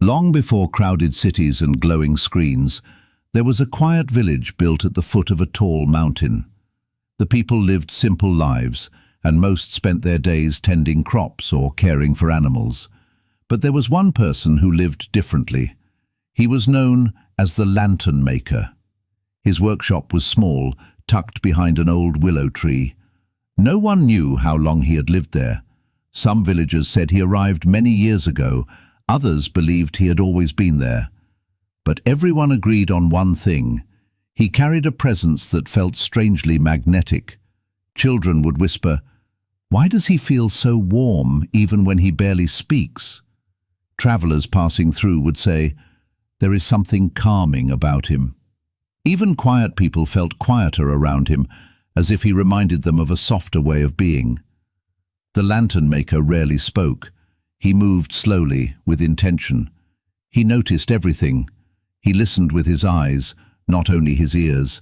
Long before crowded cities and glowing screens, there was a quiet village built at the foot of a tall mountain. The people lived simple lives, and most spent their days tending crops or caring for animals. But there was one person who lived differently. He was known as the lantern maker. His workshop was small, tucked behind an old willow tree. No one knew how long he had lived there. Some villagers said he arrived many years ago, others believed he had always been there. But everyone agreed on one thing. He carried a presence that felt strangely magnetic. Children would whisper, "Why does he feel so warm even when he barely speaks?" Travelers passing through would say, "There is something calming about him." Even quiet people felt quieter around him, as if he reminded them of a softer way of being. The lantern maker rarely spoke. He moved slowly, with intention. He noticed everything. He listened with his eyes, not only his ears.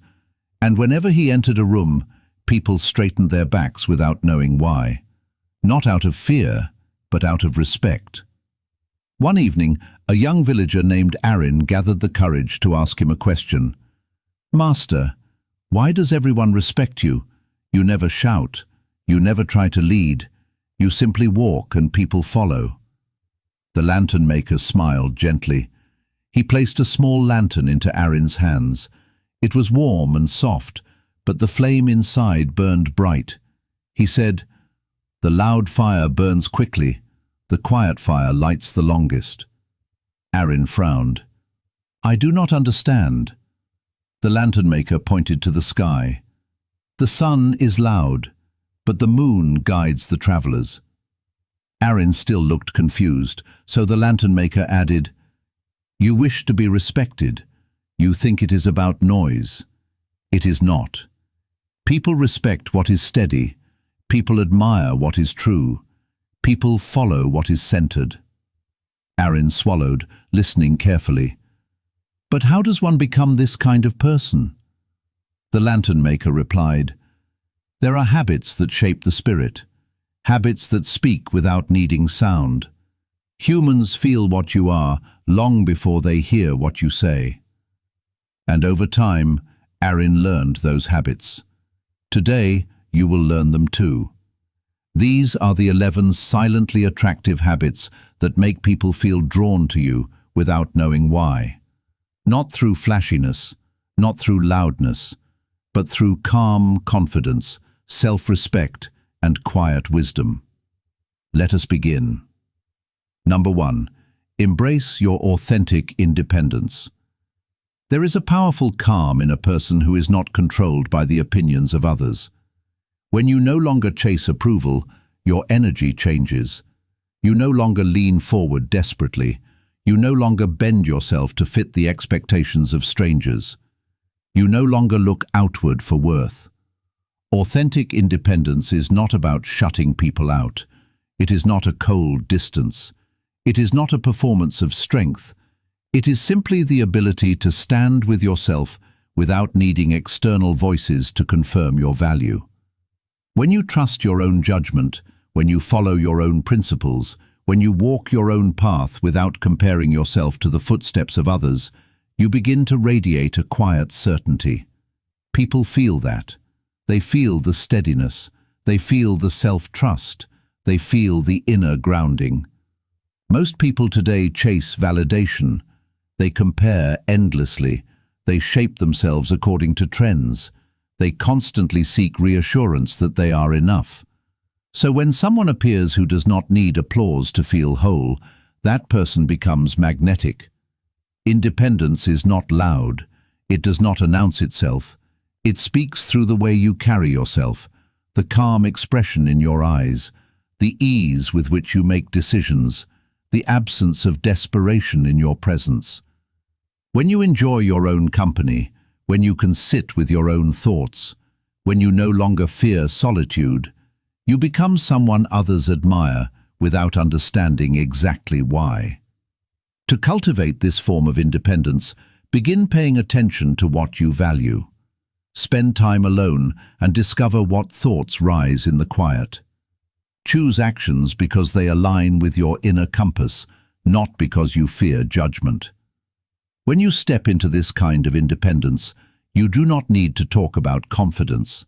And whenever he entered a room, people straightened their backs without knowing why. Not out of fear, but out of respect. One evening, a young villager named Arin gathered the courage to ask him a question. "Master, why does everyone respect you? You never shout. You never try to lead. You simply walk and people follow." The lantern maker smiled gently. He placed a small lantern into Arin's hands. It was warm and soft, but the flame inside burned bright. He said, "The loud fire burns quickly. The quiet fire lights the longest." Arin frowned. "I do not understand." The lantern maker pointed to the sky. "The sun is loud, but the moon guides the travelers." Arin still looked confused, so the lantern maker added, "You wish to be respected. You think it is about noise. It is not. People respect what is steady. People admire what is true. People follow what is centered." Arin swallowed, listening carefully. "But how does one become this kind of person?" The lantern maker replied, "There are habits that shape the spirit, habits that speak without needing sound. Humans feel what you are long before they hear what you say." And over time, Arin learned those habits. Today, you will learn them too. These are the 11 silently attractive habits that make people feel drawn to you without knowing why. Not through flashiness, not through loudness, but through calm confidence, self-respect, and quiet wisdom. Let us begin. Number 1. Embrace your authentic independence. There is a powerful calm in a person who is not controlled by the opinions of others. When you no longer chase approval, your energy changes. You no longer lean forward desperately. You no longer bend yourself to fit the expectations of strangers. You no longer look outward for worth. Authentic independence is not about shutting people out. It is not a cold distance. It is not a performance of strength. It is simply the ability to stand with yourself without needing external voices to confirm your value. When you trust your own judgment, when you follow your own principles, when you walk your own path without comparing yourself to the footsteps of others, you begin to radiate a quiet certainty. People feel that. They feel the steadiness. They feel the self-trust. They feel the inner grounding. Most people today chase validation. They compare endlessly. They shape themselves according to trends. They constantly seek reassurance that they are enough. So when someone appears who does not need applause to feel whole, that person becomes magnetic. Independence is not loud. It does not announce itself. It speaks through the way you carry yourself, the calm expression in your eyes, the ease with which you make decisions, the absence of desperation in your presence. When you enjoy your own company, when you can sit with your own thoughts, when you no longer fear solitude, you become someone others admire without understanding exactly why. To cultivate this form of independence, begin paying attention to what you value. Spend time alone and discover what thoughts rise in the quiet. Choose actions because they align with your inner compass, not because you fear judgment. When you step into this kind of independence, you do not need to talk about confidence.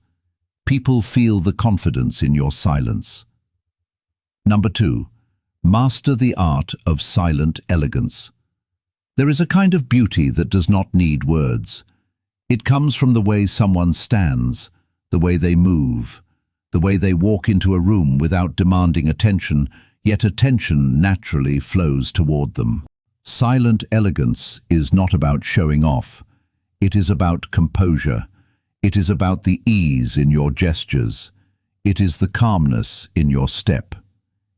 People feel the confidence in your silence. Number 2. Master the art of silent elegance. There is a kind of beauty that does not need words. It comes from the way someone stands, the way they move, the way they walk into a room without demanding attention, yet attention naturally flows toward them. Silent elegance is not about showing off. It is about composure. It is about the ease in your gestures. It is the calmness in your step.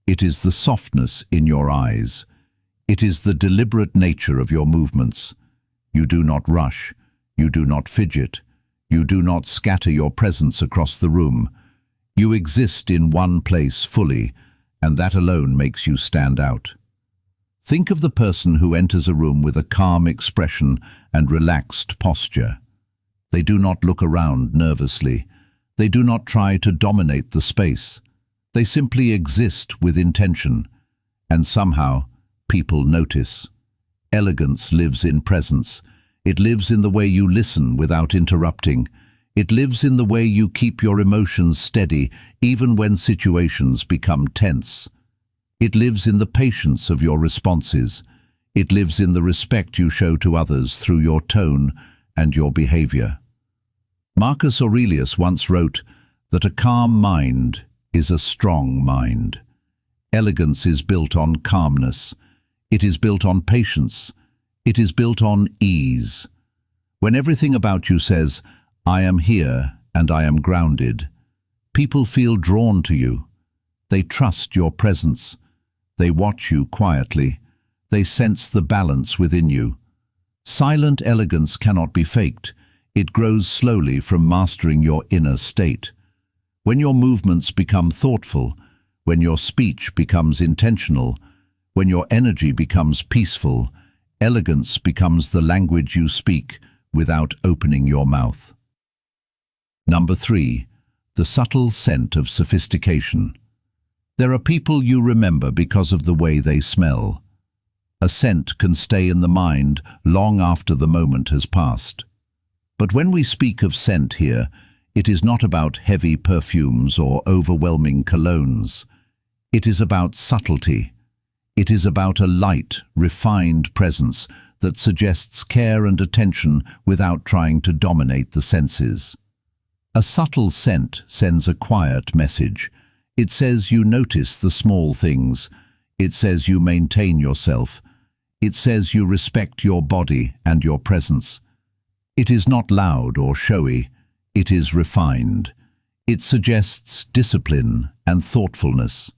It is the softness in your eyes. It is the deliberate nature of your movements. You do not rush. You do not fidget. You do not scatter your presence across the room. You exist in one place fully, and that alone makes you stand out. Think of the person who enters a room with a calm expression and relaxed posture. They do not look around nervously. They do not try to dominate the space. They simply exist with intention, and somehow people notice. Elegance lives in presence. It lives in the way you listen without interrupting. It lives in the way you keep your emotions steady even when situations become tense. It lives in the patience of your responses. It lives in the respect you show to others through your tone and your behavior. Marcus Aurelius once wrote that a calm mind is a strong mind. Elegance is built on calmness. It is built on patience. It is built on ease. When everything about you says, "I am here and I am grounded," people feel drawn to you. They trust your presence. They watch you quietly. They sense the balance within you. Silent elegance cannot be faked. It grows slowly from mastering your inner state. When your movements become thoughtful, when your speech becomes intentional, when your energy becomes peaceful, elegance becomes the language you speak without opening your mouth. Number 3. The subtle scent of sophistication. There are people you remember because of the way they smell. A scent can stay in the mind long after the moment has passed. But when we speak of scent here, it is not about heavy perfumes or overwhelming colognes. It is about subtlety. It is about a light, refined presence that suggests care and attention without trying to dominate the senses. A subtle scent sends a quiet message. It says you notice the small things. It says you maintain yourself. It says you respect your body and your presence. It is not loud or showy. It is refined. It suggests discipline and thoughtfulness.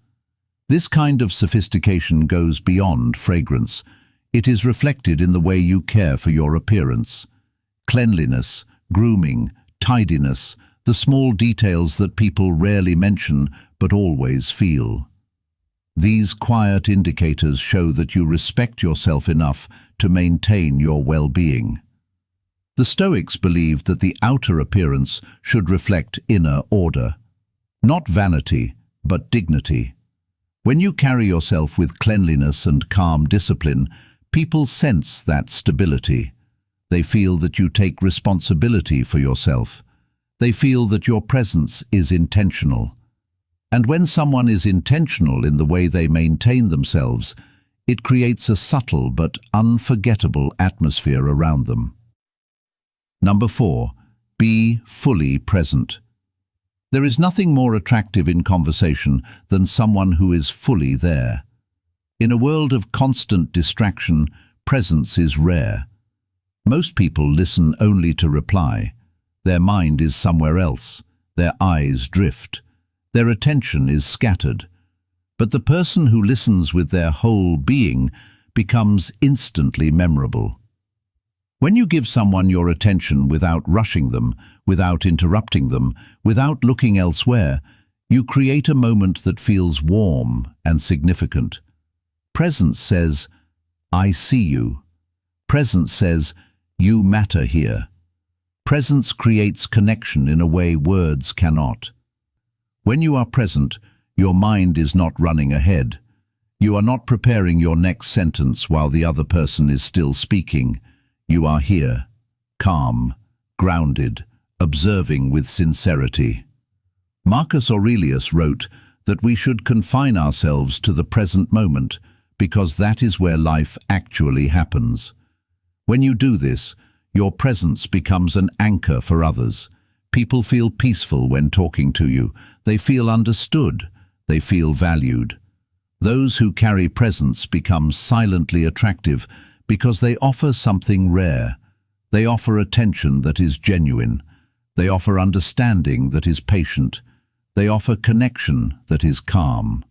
This kind of sophistication goes beyond fragrance. It is reflected in the way you care for your appearance. Cleanliness, grooming, tidiness, the small details that people rarely mention but always feel. These quiet indicators show that you respect yourself enough to maintain your well-being. The Stoics believed that the outer appearance should reflect inner order. Not vanity, but dignity. When you carry yourself with cleanliness and calm discipline, people sense that stability. They feel that you take responsibility for yourself. They feel that your presence is intentional. And when someone is intentional in the way they maintain themselves, it creates a subtle but unforgettable atmosphere around them. Number 4. Be fully present. There is nothing more attractive in conversation than someone who is fully there. In a world of constant distraction, presence is rare. Most people listen only to reply. Their mind is somewhere else. Their eyes drift. Their attention is scattered. But the person who listens with their whole being becomes instantly memorable. When you give someone your attention without rushing them, without interrupting them, without looking elsewhere, you create a moment that feels warm and significant. Presence says, "I see you." Presence says, "You matter here." Presence creates connection in a way words cannot. When you are present, your mind is not running ahead. You are not preparing your next sentence while the other person is still speaking. You are here, calm, grounded, observing with sincerity. Marcus Aurelius wrote that we should confine ourselves to the present moment because that is where life actually happens. When you do this, your presence becomes an anchor for others. People feel peaceful when talking to you. They feel understood. They feel valued. Those who carry presence become silently attractive because they offer something rare. They offer attention that is genuine. They offer understanding that is patient. They offer connection that is calm.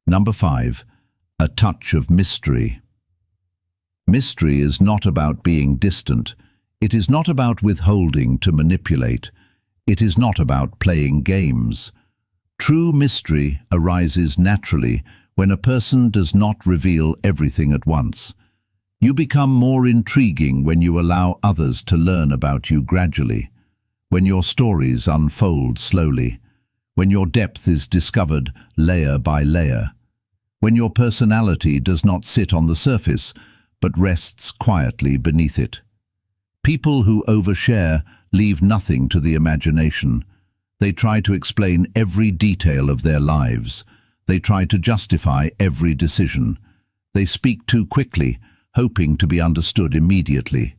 Number 5. A touch of mystery. Mystery is not about being distant. It is not about withholding to manipulate. It is not about playing games. True mystery arises naturally when a person does not reveal everything at once. You become more intriguing when you allow others to learn about you gradually, when your stories unfold slowly, when your depth is discovered layer by layer, when your personality does not sit on the surface but rests quietly beneath it. People who overshare leave nothing to the imagination. They try to explain every detail of their lives. They try to justify every decision. They speak too quickly, hoping to be understood immediately.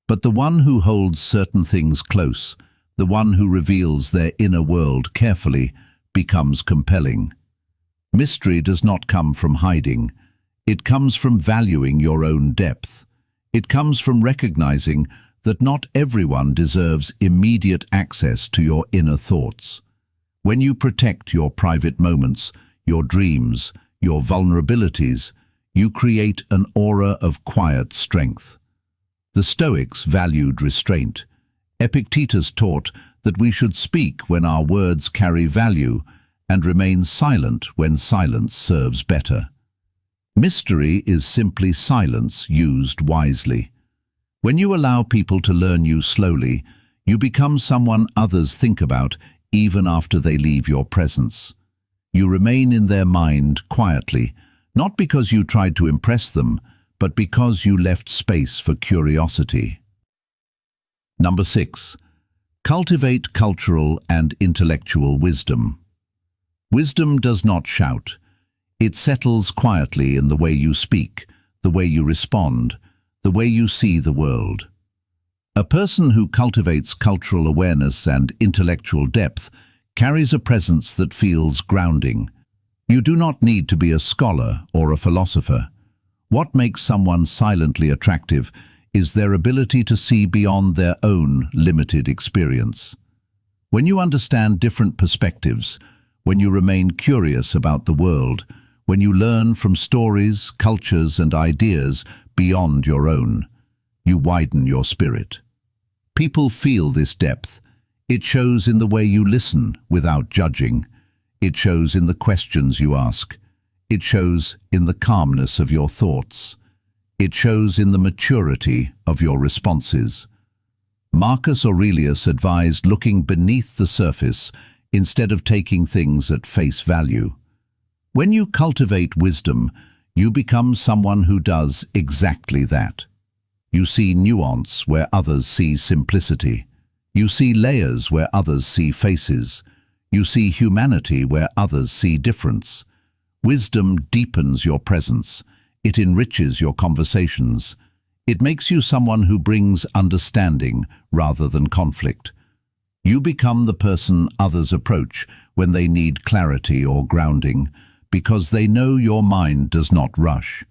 But the one who holds certain things close, the one who reveals their inner world carefully, becomes compelling. Mystery does not come from hiding. It comes from valuing your own depth. It comes from recognizing that not everyone deserves immediate access to your inner thoughts. When you protect your private moments, your dreams, your vulnerabilities, you create an aura of quiet strength. The Stoics valued restraint. Epictetus taught that we should speak when our words carry value and remain silent when silence serves better. Mystery is simply silence used wisely. When you allow people to learn you slowly, you become someone others think about even after they leave your presence. You remain in their mind quietly, not because you tried to impress them, but because you left space for curiosity. Number 6. Cultivate cultural and intellectual wisdom. Wisdom does not shout. It settles quietly in the way you speak, the way you respond, the way you see the world. A person who cultivates cultural awareness and intellectual depth carries a presence that feels grounding. You do not need to be a scholar or a philosopher. What makes someone silently attractive is their ability to see beyond their own limited experience. When you understand different perspectives, when you remain curious about the world, when you learn from stories, cultures, and ideas beyond your own, you widen your spirit. People feel this depth. It shows in the way you listen without judging. It shows in the questions you ask. It shows in the calmness of your thoughts. It shows in the maturity of your responses. Marcus Aurelius advised looking beneath the surface instead of taking things at face value. When you cultivate wisdom, you become someone who does exactly that. You see nuance where others see simplicity. You see layers where others see faces. You see humanity where others see difference. Wisdom deepens your presence. It enriches your conversations. It makes you someone who brings understanding rather than conflict. You become the person others approach when they need clarity or grounding, because they know your mind does not rush.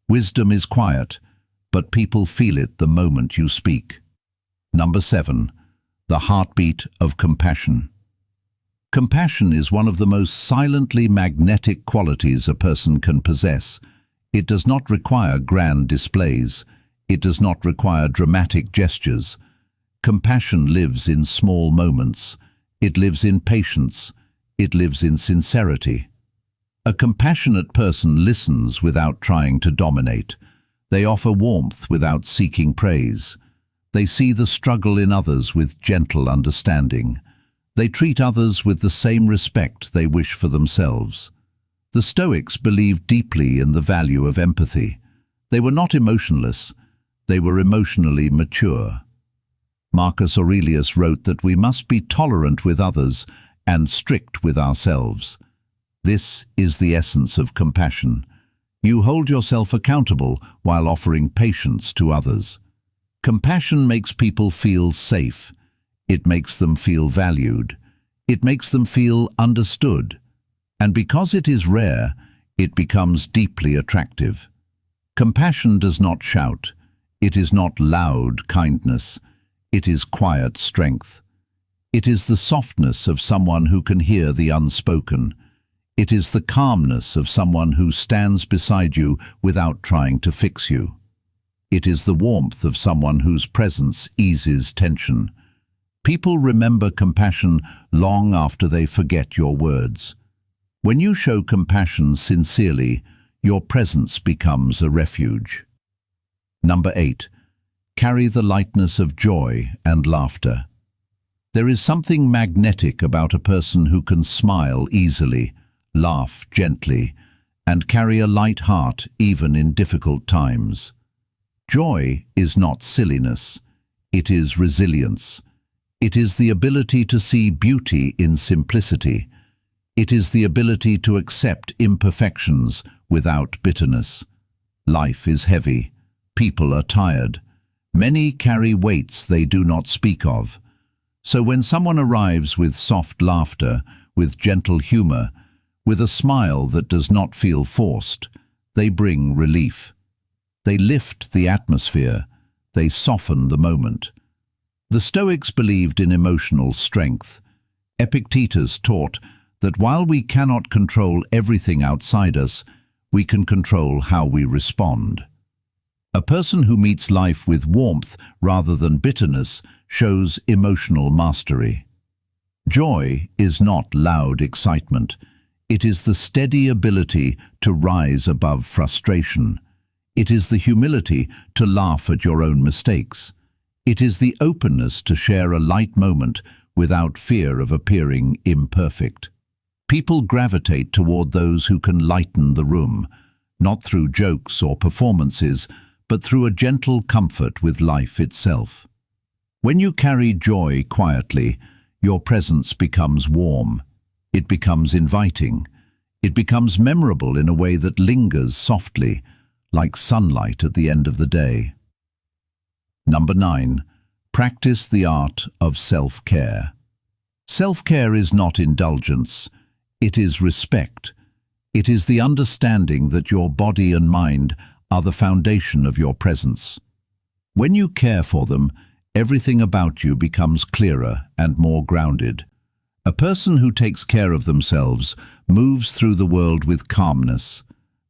Wisdom is quiet, but people feel it the moment you speak. Number 7. The heartbeat of compassion. Compassion is one of the most silently magnetic qualities a person can possess. It does not require grand displays. It does not require dramatic gestures. Compassion lives in small moments. It lives in patience. It lives in sincerity. A compassionate person listens without trying to dominate. They offer warmth without seeking praise. They see the struggle in others with gentle understanding. They treat others with the same respect they wish for themselves. The Stoics believed deeply in the value of empathy. They were not emotionless, they were emotionally mature. Marcus Aurelius wrote that we must be tolerant with others and strict with ourselves. This is the essence of compassion. You hold yourself accountable while offering patience to others. Compassion makes people feel safe. It makes them feel valued. It makes them feel understood. And because it is rare, it becomes deeply attractive. Compassion does not shout. It is not loud kindness. It is quiet strength. It is the softness of someone who can hear the unspoken. It is the calmness of someone who stands beside you without trying to fix you. It is the warmth of someone whose presence eases tension. People remember compassion long after they forget your words. When you show compassion sincerely, your presence becomes a refuge. Number 8. Carry the lightness of joy and laughter. There is something magnetic about a person who can smile easily, laugh gently, and carry a light heart even in difficult times. Joy is not silliness. It is resilience. It is the ability to see beauty in simplicity. It is the ability to accept imperfections without bitterness. Life is heavy. People are tired. Many carry weights they do not speak of. So when someone arrives with soft laughter, with gentle humor, with a smile that does not feel forced, they bring relief. They lift the atmosphere. They soften the moment. The Stoics believed in emotional strength. Epictetus taught that while we cannot control everything outside us, we can control how we respond. A person who meets life with warmth rather than bitterness shows emotional mastery. Joy is not loud excitement. It is the steady ability to rise above frustration. It is the humility to laugh at your own mistakes. It is the openness to share a light moment without fear of appearing imperfect. People gravitate toward those who can lighten the room, not through jokes or performances, but through a gentle comfort with life itself. When you carry joy quietly, your presence becomes warm. It becomes inviting. It becomes memorable in a way that lingers softly, like sunlight at the end of the day. Number 9. Practice the art of self-care. Self-care is not indulgence. It is respect. It is the understanding that your body and mind are the foundation of your presence. When you care for them, everything about you becomes clearer and more grounded. A person who takes care of themselves moves through the world with calmness.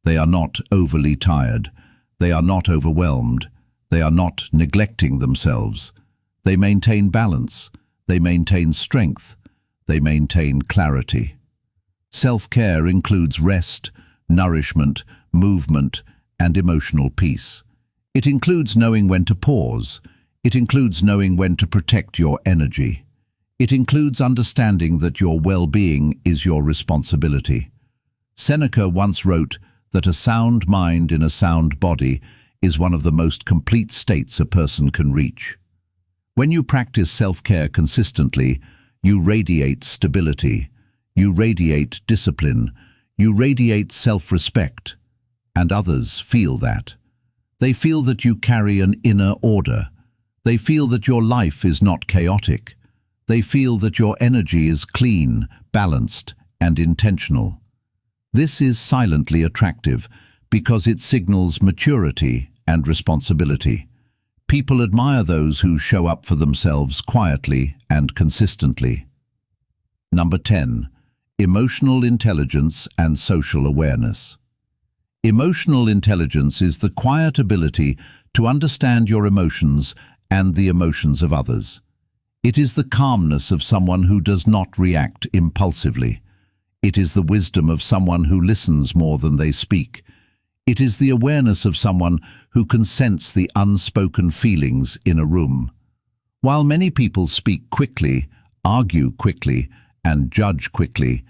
They are not overly tired. They are not overwhelmed. They are not neglecting themselves. They maintain balance. They maintain strength. They maintain clarity. Self-care includes rest, nourishment, movement, and emotional peace. It includes knowing when to pause. It includes knowing when to protect your energy. It includes understanding that your well-being is your responsibility. Seneca once wrote that a sound mind in a sound body is one of the most complete states a person can reach. When you practice self-care consistently, you radiate stability, you radiate discipline, you radiate self-respect, and others feel that. They feel that you carry an inner order. They feel that your life is not chaotic. They feel that your energy is clean, balanced, and intentional. This is silently attractive because it signals maturity and responsibility. People admire those who show up for themselves quietly and consistently. Number 10. Emotional intelligence and social awareness. Emotional intelligence is the quiet ability to understand your emotions and the emotions of others. It is the calmness of someone who does not react impulsively. It is the wisdom of someone who listens more than they speak. It is the awareness of someone who can sense the unspoken feelings in a room. While many people speak quickly, argue quickly, and judge quickly,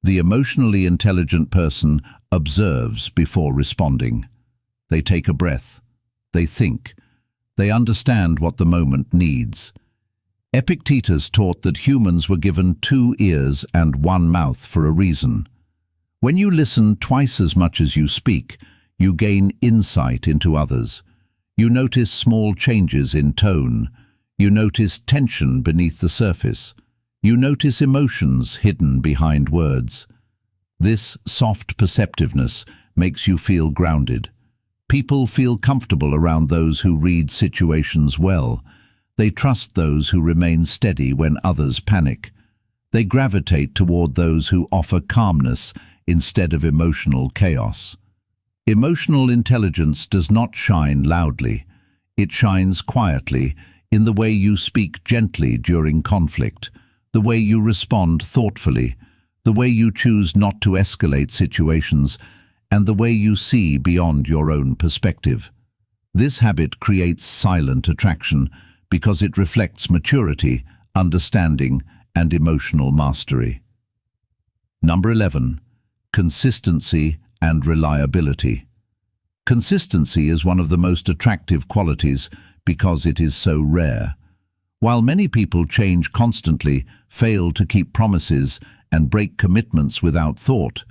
The emotionally intelligent person observes before responding. They take a breath. They think. They understand what the moment needs. Epictetus taught that humans were given 2 ears and 1 mouth for a reason. When you listen twice as much as you speak, you gain insight into others. You notice small changes in tone. You notice tension beneath the surface. You notice emotions hidden behind words. This soft perceptiveness makes you feel grounded. People feel comfortable around those who read situations well. They trust those who remain steady when others panic. They gravitate toward those who offer calmness instead of emotional chaos. Emotional intelligence does not shine loudly. It shines quietly in the way you speak gently during conflict, the way you respond thoughtfully, the way you choose not to escalate situations, and the way you see beyond your own perspective. This habit creates silent attraction because it reflects maturity, understanding, and emotional mastery. Number 11. Consistency and reliability. Consistency is one of the most attractive qualities because it is so rare. While many people change constantly, fail to keep promises, and break commitments without thought,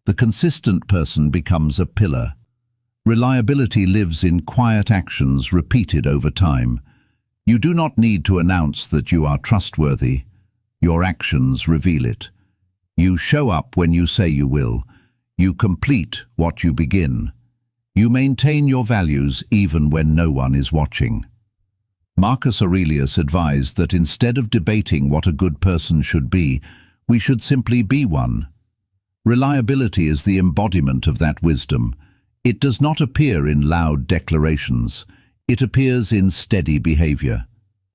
the consistent person becomes a pillar. Reliability lives in quiet actions repeated over time. You do not need to announce that you are trustworthy. Your actions reveal it. You show up when you say you will. You complete what you begin. You maintain your values even when no one is watching. Marcus Aurelius advised that instead of debating what a good person should be, we should simply be one. Reliability is the embodiment of that wisdom. It does not appear in loud declarations. It appears in steady behavior.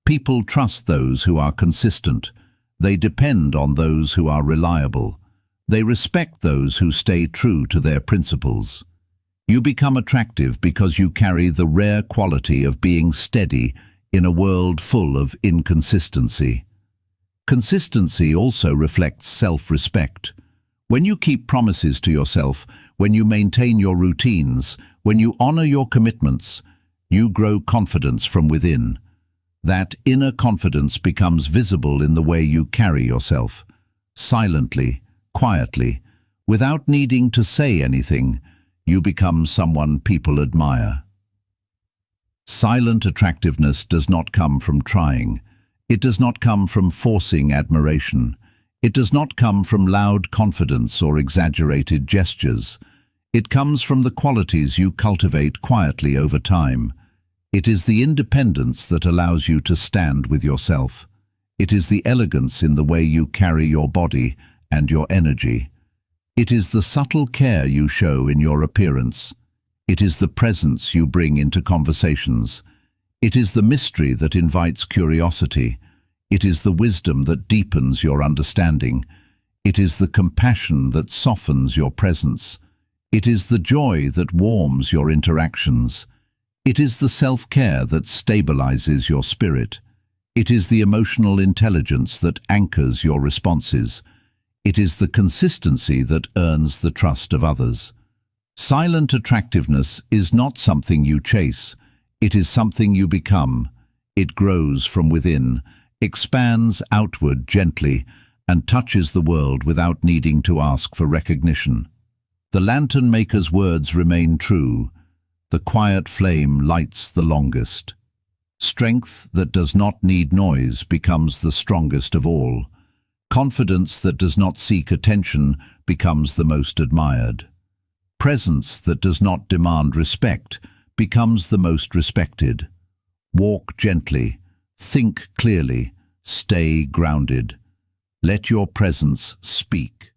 People trust those who are consistent. They depend on those who are reliable. They respect those who stay true to their principles. You become attractive because you carry the rare quality of being steady in a world full of inconsistency. Consistency also reflects self-respect. When you keep promises to yourself, when you maintain your routines, when you honor your commitments, you grow confidence from within. That inner confidence becomes visible in the way you carry yourself, silently, quietly, without needing to say anything. You become someone people admire. Silent attractiveness does not come from trying. It does not come from forcing admiration. It does not come from loud confidence or exaggerated gestures. It comes from the qualities you cultivate quietly over time. It is the independence that allows you to stand with yourself. It is the elegance in the way you carry your body and your energy. It is the subtle care you show in your appearance. It is the presence you bring into conversations. It is the mystery that invites curiosity. It is the wisdom that deepens your understanding. It is the compassion that softens your presence. It is the joy that warms your interactions. It is the self-care that stabilizes your spirit. It is the emotional intelligence that anchors your responses. It is the consistency that earns the trust of others. Silent attractiveness is not something you chase. It is something you become. It grows from within, expands outward gently, and touches the world without needing to ask for recognition. The lantern maker's words remain true. The quiet flame lights the longest. Strength that does not need noise becomes the strongest of all. Confidence that does not seek attention becomes the most admired. Presence that does not demand respect becomes the most respected. Walk gently, think clearly, stay grounded. Let your presence speak.